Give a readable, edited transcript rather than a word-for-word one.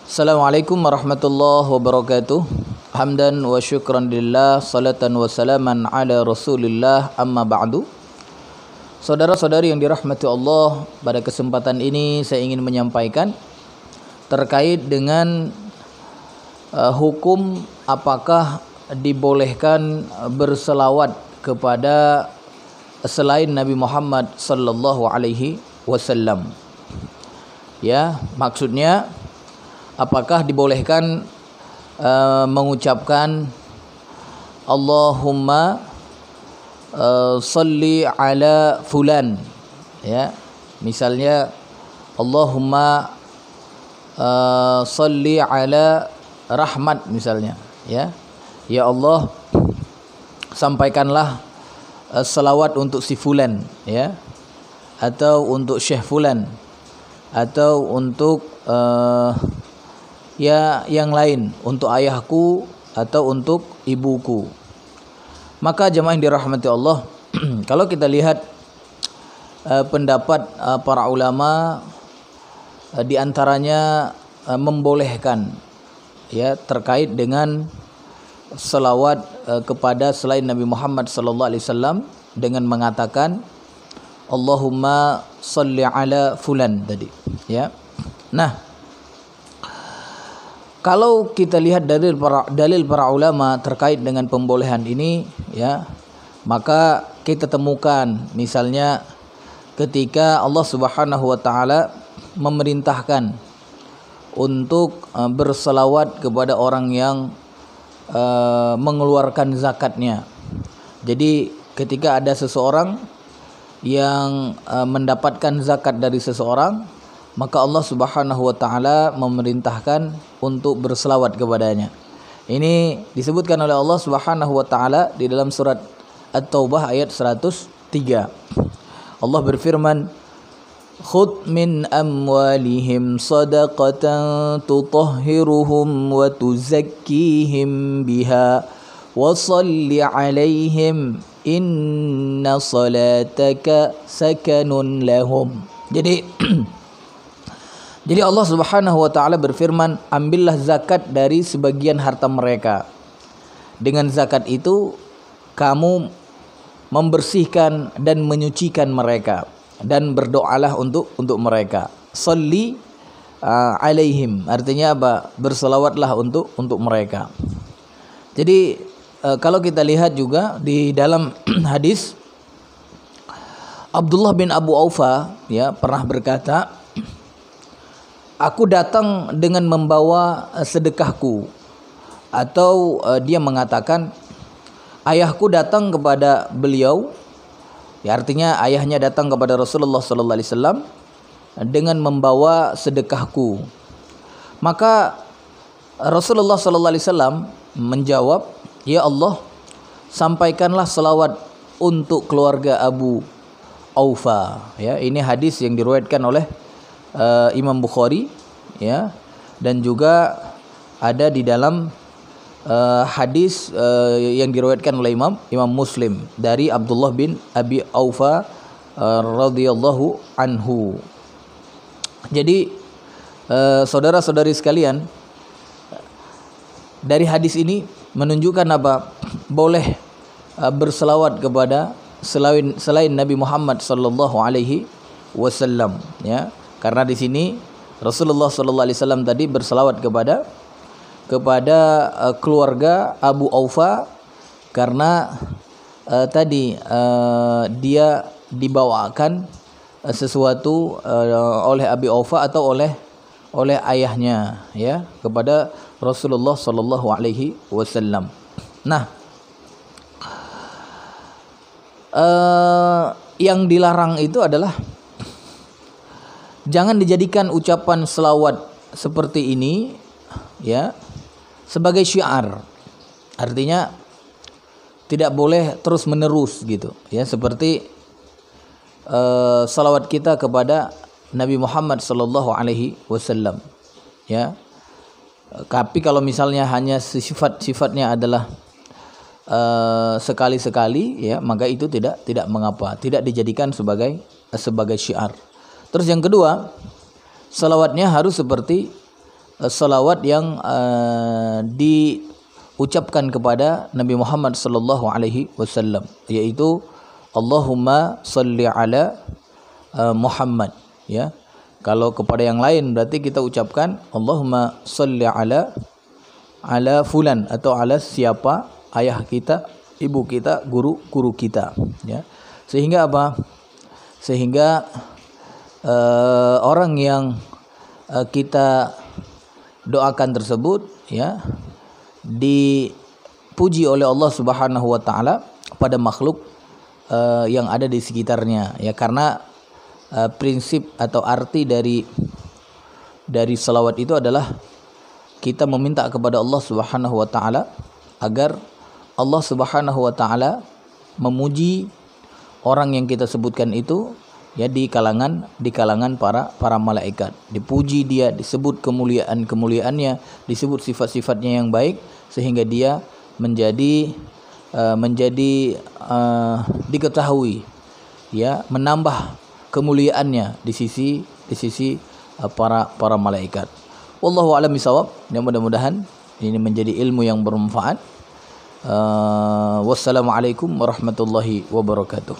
Assalamualaikum warahmatullahi wabarakatuh. Hamdan wa syukran lillah, salatan wa salaman ala rasulillah, amma ba'du. Saudara-saudari yang dirahmati Allah, pada kesempatan ini saya ingin menyampaikan terkait dengan hukum apakah dibolehkan berselawat kepada selain Nabi Muhammad sallallahu alaihi wasallam. Ya, maksudnya apakah dibolehkan mengucapkan Allahumma salli ala fulan, ya, misalnya Allahumma salli ala Rahmat misalnya, ya Allah sampaikanlah selawat untuk si fulan, ya, atau untuk Syekh fulan, atau untuk ya yang lain, untuk ayahku atau untuk ibuku. Maka jemaah yang dirahmati Allah, kalau kita lihat pendapat para ulama, di antaranya membolehkan, ya, terkait dengan selawat kepada selain Nabi Muhammad sallallahu alaihi wasallam dengan mengatakan Allahumma salli ala fulan tadi, ya. Nah, kalau kita lihat dalil para ulama terkait dengan pembolehan ini, ya, maka kita temukan misalnya ketika Allah Subhanahu wa taala memerintahkan untuk berselawat kepada orang yang mengeluarkan zakatnya. Jadi ketika ada seseorang yang mendapatkan zakat dari seseorang, maka Allah Subhanahu wa taala memerintahkan untuk berselawat kepadanya. Ini disebutkan oleh Allah Subhanahu wa taala di dalam surat At-Taubah ayat 103. Allah berfirman, "Khudh min amwalihim shadaqatan tutahhiruhum wa tuzakkihim biha wa shalli 'alaihim inna salataka sakanun lahum." Jadi Allah Subhanahu wa taala berfirman, ambillah zakat dari sebagian harta mereka. Dengan zakat itu kamu membersihkan dan menyucikan mereka, dan berdoalah untuk mereka. Shalli alaihim, artinya apa? Berselawatlah untuk mereka. Jadi kalau kita lihat juga di dalam hadis, Abdullah bin Abu Aufa, ya, pernah berkata, aku datang dengan membawa sedekahku, atau dia mengatakan ayahku datang kepada beliau, ya, artinya ayahnya datang kepada Rasulullah sallallahu alaihi wasallam dengan membawa sedekahku. Maka Rasulullah sallallahu alaihi wasallam menjawab, ya Allah, sampaikanlah selawat untuk keluarga Abu Aufa. Ya, ini hadis yang diriwayatkan oleh Imam Bukhari, ya, dan juga ada di dalam hadis yang diriwayatkan oleh Imam Muslim dari Abdullah bin Abi Aufa radhiyallahu anhu. Jadi saudara-saudari sekalian, dari hadis ini menunjukkan apa? Boleh berselawat kepada selain Nabi Muhammad sallallahu alaihi wasallam, ya. Karena di sini Rasulullah sallallahu alaihi wasallam tadi berselawat kepada keluarga Abu Aufa karena tadi dia dibawakan sesuatu oleh Abi Aufa atau oleh ayahnya, ya, kepada Rasulullah sallallahu alaihi wasallam. Nah, yang dilarang itu adalah jangan dijadikan ucapan selawat seperti ini, ya, sebagai syiar. Artinya tidak boleh terus menerus gitu, ya, seperti salawat kita kepada Nabi Muhammad sallallahu alaihi wasallam, ya. Tapi kalau misalnya hanya sifat-sifatnya adalah sekali-sekali, ya, maka itu tidak mengapa, tidak dijadikan sebagai syiar. Terus yang kedua, salawatnya harus seperti salawat yang diucapkan kepada Nabi Muhammad sallallahu alaihi wasallam, yaitu Allahumma shalli ala Muhammad, ya. Kalau kepada yang lain berarti kita ucapkan Allahumma shalli ala fulan, atau ala siapa, ayah kita, ibu kita, guru kita, ya. Sehingga apa? Sehingga orang yang kita doakan tersebut, ya, dipuji oleh Allah Subhanahu wa taala pada makhluk yang ada di sekitarnya, ya. Karena prinsip atau arti dari salawat itu adalah kita meminta kepada Allah Subhanahu wa taala agar Allah Subhanahu wa taala memuji orang yang kita sebutkan itu, ya, di kalangan para malaikat. Dipuji dia, disebut kemuliaannya, disebut sifat-sifatnya yang baik, sehingga dia menjadi diketahui, ya, menambah kemuliaannya di sisi para malaikat. Wallahu a'lam bishawab. Mudah-mudahan ini menjadi ilmu yang bermanfaat. Wassalamualaikum warahmatullahi wabarakatuh.